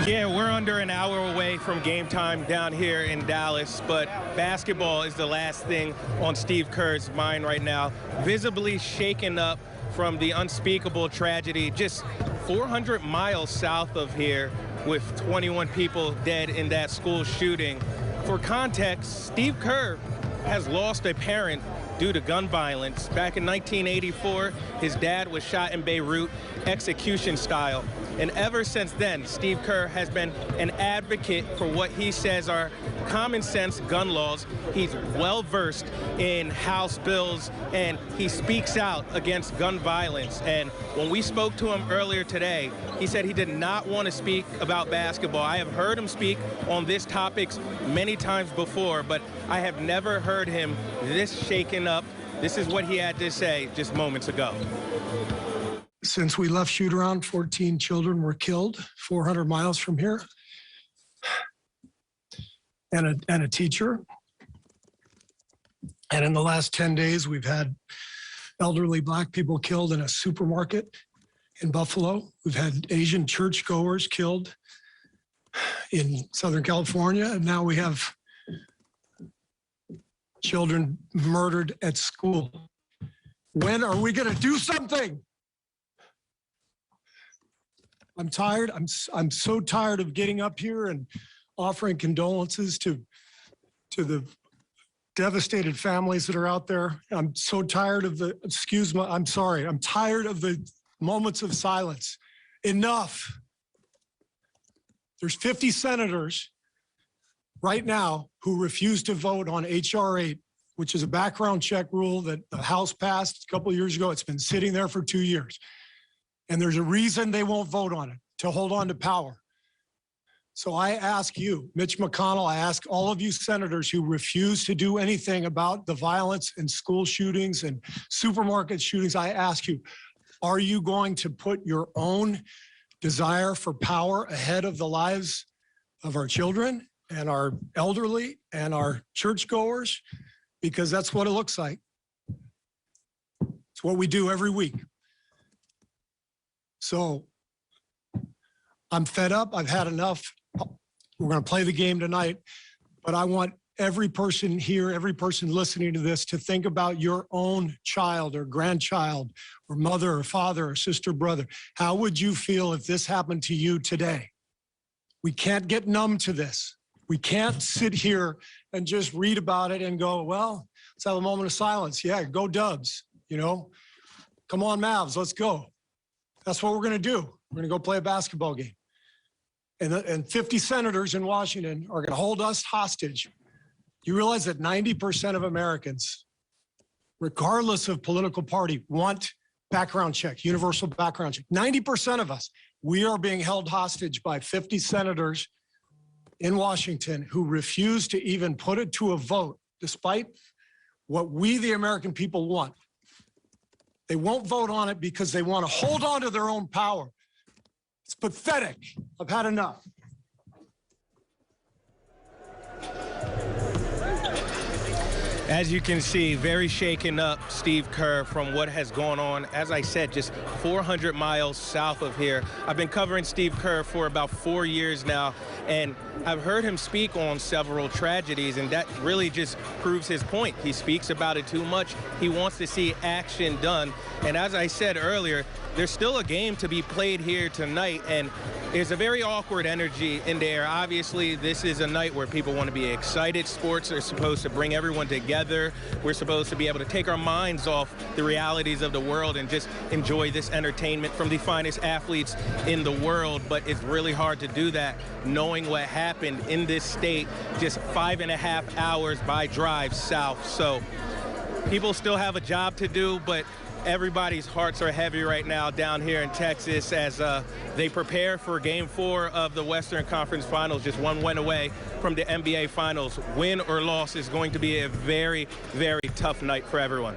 Yeah, we're under an hour away from game time down here in Dallas, but basketball is the last thing on Steve Kerr's mind right now. Visibly shaken up from the unspeakable tragedy just 400 miles south of here, with 21 people dead in that school shooting. For context, Steve Kerr has lost a parent due to gun violence. Back in 1984, his dad was shot in Beirut, execution style. And ever since then, Steve Kerr has been an advocate for what he says are common sense gun laws. He's well versed in House bills, and he speaks out against gun violence. And when we spoke to him earlier today, he said he did not want to speak about basketball. I have heard him speak on this topic many times before, but I have never heard him this shaken up. This is what he had to say just moments ago. Since we left shoot-around, 14 children were killed 400 miles from here, and a teacher. And in the last 10 days, we've had elderly Black people killed in a supermarket in Buffalo. We've had Asian churchgoers killed in Southern California, and now we have children murdered at school. When are we going to do something? I'm tired. I'm so tired of getting up here and offering condolences to the devastated families that are out there. I'm so tired of the, I'm sorry. I'm tired of the moments of silence. Enough. There's 50 senators right now who refuse to vote on H.R. 8, which is a background check rule that the House passed a couple of years ago. It's been sitting there for 2 years. And there's a reason they won't vote on it, to hold on to power. So I ask you, Mitch McConnell, I ask all of you senators who refuse to do anything about the violence and school shootings and supermarket shootings, I ask you, are you going to put your own desire for power ahead of the lives of our children and our elderly and our churchgoers? Because that's what it looks like. It's what we do every week. So I'm fed up. I've had enough. We're going to play the game tonight, but I want every person here, every person listening to this to think about your own child or grandchild or mother or father or sister, brother. How would you feel if this happened to you today? We can't get numb to this. We can't sit here and just read about it and go, well, let's have a moment of silence. Yeah, go Dubs, you know. Come on, Mavs, let's go. That's what we're going to do. We're going to go play a basketball game. And 50 senators in Washington are going to hold us hostage. You realize that 90% of Americans, regardless of political party, want background check, universal background check. 90% of us, we are being held hostage by 50 senators in Washington who refuse to even put it to a vote, despite what we, the American people, want. They won't vote on it because they want to hold on to their own power. It's pathetic. I've had enough. As you can see, very shaken up, Steve Kerr, from what has gone on, as I said, just 400 miles south of here. I've been covering Steve Kerr for about 4 years now, and I've heard him speak on several tragedies, and that really just proves his point. He speaks about it too much. He wants to see action done. And as I said earlier, there's still a game to be played here tonight, and there's a very awkward energy in the air. Obviously, this is a night where people want to be excited. Sports are supposed to bring everyone together. We're supposed to be able to take our minds off the realities of the world and just enjoy this entertainment from the finest athletes in the world. But it's really hard to do that knowing what happened in this state just 5.5 hours by drive south. So people still have a job to do, but everybody's hearts are heavy right now down here in Texas as they prepare for Game 4 of the Western Conference Finals, just one win away from the NBA Finals. Win or loss is going to be a very, very tough night for everyone.